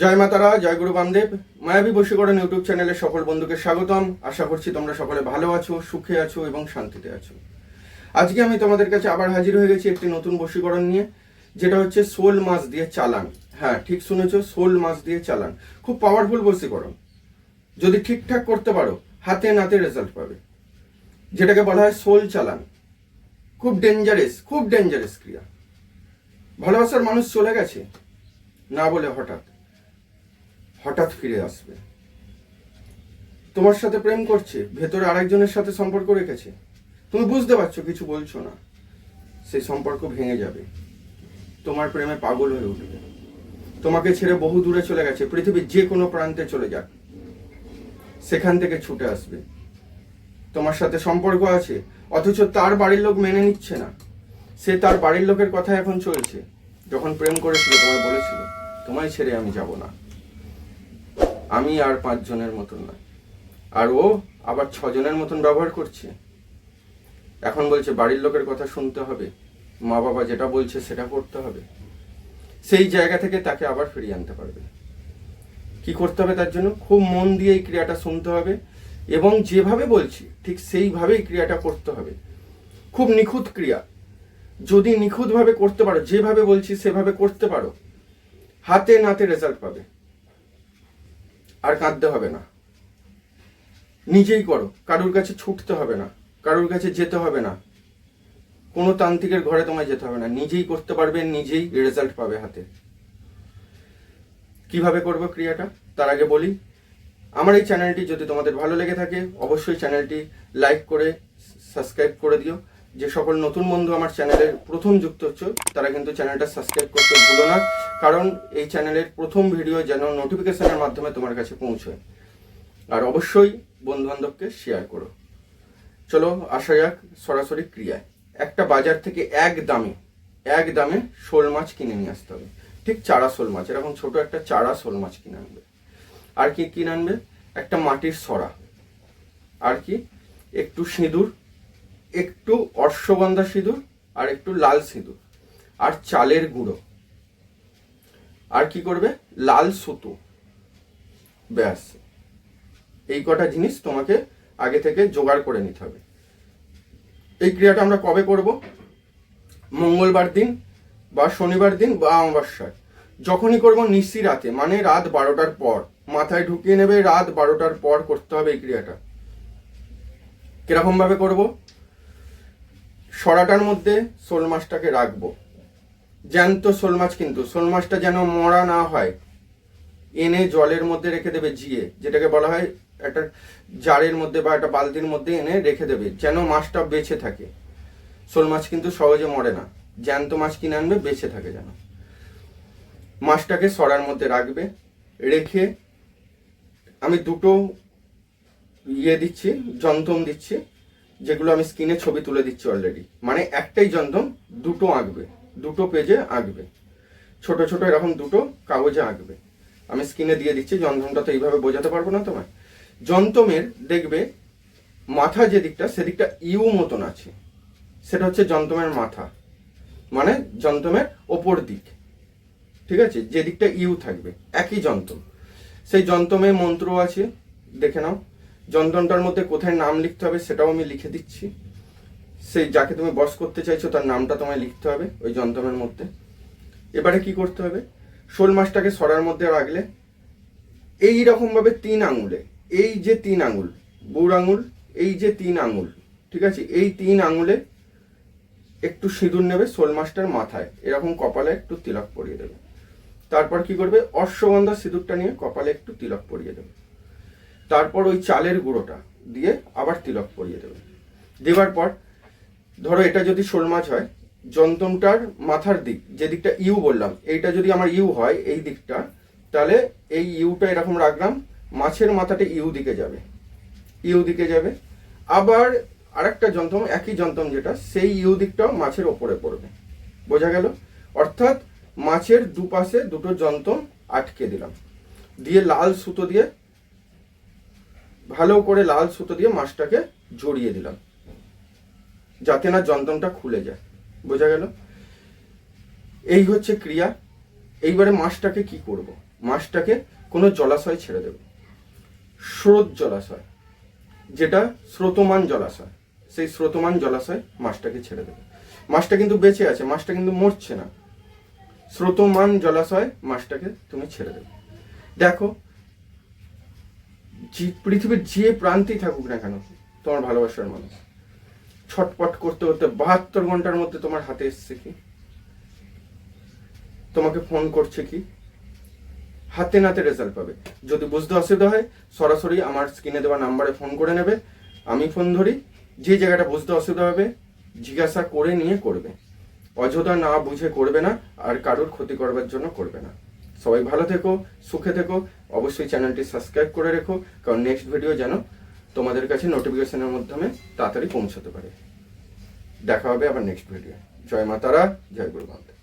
জয় মাতারা, জয় গুরু বামদেব। মায়াবী বশীকরণ ইউটিউব চ্যানেলে সকল বন্ধুকে স্বাগতম। আশা করছি তোমরা সকলে ভালো আছো, সুখে আছো এবং শান্তিতে আছো। আজকে আমি তোমাদের কাছে আবার হাজির হয়ে গেছি একটি নতুন বশীকরণ নিয়ে, যেটা হচ্ছে শোল মাছ দিয়ে চালান। হ্যাঁ, ঠিক শুনেছো, শোল মাছ দিয়ে চালান। খুব পাওয়ারফুল বশীকরণ। যদি ঠিকঠাক করতে পারো, হাতে নাতে রেজাল্ট পাবে। যেটাকে বলা হয় শোল চালান। খুব ডেঞ্জারাস ক্রিয়া। ভালোবাসার মানুষ চলে গেছে না বলে হঠাৎ ফিরে আসবে। তোমার সাথে প্রেম করছে, ভেতরে আরেকজনের সাথে সম্পর্ক রেখেছে, তুমি বুঝতে পারছো, কিছু বলছো না, সেই সম্পর্ক ভেঙে যাবে, তোমার প্রেমে পাগল হয়ে উঠবে, তোমাকে ছেড়ে বহু দূরে চলে গেছে, পৃথিবীর যে কোনো প্রান্তে চলে যাক, সেখান থেকে ছুটে আসবে। তোমার সাথে সম্পর্ক আছে, অথচ তার বাড়ির লোক মেনে নিচ্ছে না। সে তার বাড়ির লোকের কথা এখন চলছে। যখন প্রেম করেছিল তোমায় বলেছিল, তোমায় ছেড়ে আমি যাব না, আমি আর 5 জনের মতন না। আর ও আবার 6 জনের মতন ব্যবহার করছে। এখন বলছে বাড়ির লোকের কথা শুনতে হবে, মা বাবা যেটা বলছে সেটা করতে হবে। সেই জায়গা থেকে তাকে আবার ফিরিয়ে আনতে পারবে। কি করতে হবে তার জন্য? খুব মন দিয়ে এই ক্রিয়াটা শুনতে হবে এবং যেভাবে বলছি ঠিক সেইভাবেই ক্রিয়াটা করতে হবে। খুব নিখুঁত ক্রিয়া। যদি নিখুঁতভাবে করতে পারো, যেভাবে বলছি সেভাবে করতে পারো, হাতে নাতে রেজাল্ট পাবে। আর কাঁদতে হবে না, নিজেই করো। কারুর কাছে ছুটতে হবে না, কারুর কাছে যেতে হবে না, কোনো তান্ত্রিকের ঘরে তোমায় যেতে হবে না। নিজেই করতে পারবে, নিজেই রেজাল্ট পাবে হাতে। কিভাবে করবো ক্রিয়াটা তার আগে বলি, আমার এই চ্যানেলটি যদি তোমাদের ভালো লেগে থাকে অবশ্যই চ্যানেলটি লাইক করে সাবস্ক্রাইব করে দিও। যে সকল নতুন বন্ধু আমার চ্যানেলের প্রথম যুক্ত হচ্ছে তারা কিন্তু চ্যানেলটা সাবস্ক্রাইব করতে ভুলো না, কারণ এই চ্যানেলের প্রথম ভিডিও যেন নোটিফিকেশনের মাধ্যমে তোমার কাছে পৌঁছয়। আর অবশ্যই বন্ধু বান্ধবকে শেয়ার করো। চলো আসা যাক সরাসরি ক্রিয়ায়। একটা বাজার থেকে এক দামে শোল মাছ কিনে নিয়ে আসতে হবে। ঠিক চারা শোল মাছ, এরকম ছোট একটা চারা শোল মাছ কিনে আনবে। আর কি কিনে আনবে? একটা মাটির সরা, আর কি একটু সিঁদুর, একটু অশ্বগন্ধা সিঁদুর, আর একটু লাল সিঁদুর, আর চালের গুঁড়ো, আর কি করবে? লাল সুতো। ব্যাস, এই কটা জিনিস তোমাকে আগে থেকে জোগাড় করে নিতে হবে। এই ক্রিয়াটা আমরা কবে করব? মঙ্গলবার দিন বা শনিবার দিন বা অমাবস্যায়। যখনই করব নিশি রাতে, মানে রাত 12টার পর। মাথায় ঢুকিয়ে নেবে, রাত 12টার পর করতে হবে এই ক্রিয়াটা। কিরকম ভাবে করব? সরাটার মধ্যে শোল মাছটাকে রাখবো। জ্যান্ত শোল মাছ, কিন্তু শোল মাছটা যেন মরা না হয়। এনে জলের মধ্যে রেখে দেবে, জিয়ে, যেটাকে বলা হয় একটা জারের মধ্যে বা একটা বালতির মধ্যে এনে রেখে দেবে, যেন মাছটা বেঁচে থাকে। শোল মাছ কিন্তু সহজে মরে না, জ্যান্ত মাছ কিনে আনবে, বেঁচে থাকে যেন। মাছটাকে সরার মধ্যে রাখবে, রেখে আমি দুটো দিচ্ছি, যন্ত্রম দিচ্ছি, যেগুলো আমি স্ক্রিনে ছবি তুলে দিচ্ছি অলরেডি। মানে একটাই যন্ত্রম দুটো আঁকবে, দুটো পেজে আঁকবে, ছোট ছোট এরকম দুটো কাগজে আঁকবে। আমি স্ক্রিনে দিয়ে দিচ্ছি। যন্ত্রমটা তো এইভাবে বোঝাতে পারবো না তোমায়। যন্ত্রমের দেখবে মাথা যে দিকটা, সেদিকটা ইউ মতন আছে, সেটা হচ্ছে যন্ত্রমের মাথা, মানে যন্ত্রমের ওপর দিক। ঠিক আছে, যে দিকটা ইউ থাকবে একই যন্ত্রম। সেই যন্ত্রমে মন্ত্র আছে, দেখে নাও। যন্ত্রমটার মধ্যে কোথায় নাম লিখতে হবে সেটাও আমি লিখে দিচ্ছি। সেই যাকে তুমি বশ করতে চাইছো তার নামটা তোমায় লিখতে হবে ওই যন্ত্রমের মধ্যে। এবারে কি করতে হবে? শোল মাছটাকে সরার মধ্যে রাখলে এই রকম ভাবে 3 আঙুলে, এই যে 3 আঙুল, বুড় আঙুল, এই যে 3 আঙুল, ঠিক আছে, এই 3 আঙুলে একটু সিঁদুর নেবে, শোল মাছটার মাথায় এরকম কপালে একটু তিলক পরিয়ে দেবে। তারপর কি করবে? অশ্বগন্ধা সিঁদুরটা নিয়ে কপালে একটু তিলক পরিয়ে দেবে। তারপর ওই চালের গুঁড়োটা দিয়ে আবার তিলক পরিয়ে দেবে। দেওয়ার পর ধরো এটা যদি শোল মাছ হয়, যন্ত্রমটার মাথার দিক, যে দিকটা ইউ বললাম, এইটা যদি আমার ইউ হয় এই দিকটা, তাহলে এই ইউটা এরকম রাখলাম, মাছের মাথাটা ইউ দিকে যাবে। আবার আরেকটা যন্ত্রম, একই যন্ত্রম যেটা, সেই ইউ দিকটাও মাছের ওপরে পড়বে। বোঝা গেল? অর্থাৎ মাছের দুপাশে দুটো যন্ত্রম আটকে দিলাম, দিয়ে লাল সুতো দিয়ে, ভালো করে লাল সুতো দিয়ে মাছটাকে জড়িয়ে দিলাম, যাতে না যন্ত্রমটা খুলে যায়। বোঝা গেল? এই হচ্ছে ক্রিয়া। এইবারে মাছটাকে কি করব? মাছটাকে কোনো জলাশয় ছেড়ে দেবে, স্রোত জলাশয়, যেটা স্রোতমান জলাশয়, সেই স্রোতমান জলাশয় মাছটাকে ছেড়ে দেবে। মাছটা কিন্তু বেঁচে আছে, মাছটা কিন্তু মরছে না, স্রোতমান জলাশয় মাছটাকে তুমি ছেড়ে দেবে। দেখো, পৃথিবীর যে প্রান্তেই থাকুক না কেন তোমার ভালোবাসার মানুষ, ছটপট করতে করতে 72 ঘন্টার মধ্যে তোমার হাতে এসছে কি, তোমাকে ফোন করছে কি, হাতে নাতে রেজাল্ট পাবে। যদি বুঝতে অসুবিধা হয় সরাসরি আমার স্ক্রিনে দেওয়া নাম্বারে ফোন করে নেবে, আমি ফোন ধরি, যে জায়গাটা বুঝতে অসুবিধা হবে জিজ্ঞাসা করে নিয়ে করবে, অযথা না বুঝে করবে না, আর কারোর ক্ষতি করবার জন্য করবে না। সবাই ভালো থেকো, সুখে থেকো, অবশ্যই চ্যানেলটি সাবস্ক্রাইব করে রেখো, কারণ নেক্সট ভিডিও যেন তোমাদের কাছে নোটিফিকেশনের মাধ্যমে তাড়াতাড়ি পৌঁছাতে পারে। দেখা হবে আবার নেক্সট ভিডিও। জয় মা তারা, জয় গুরু বান্ধব।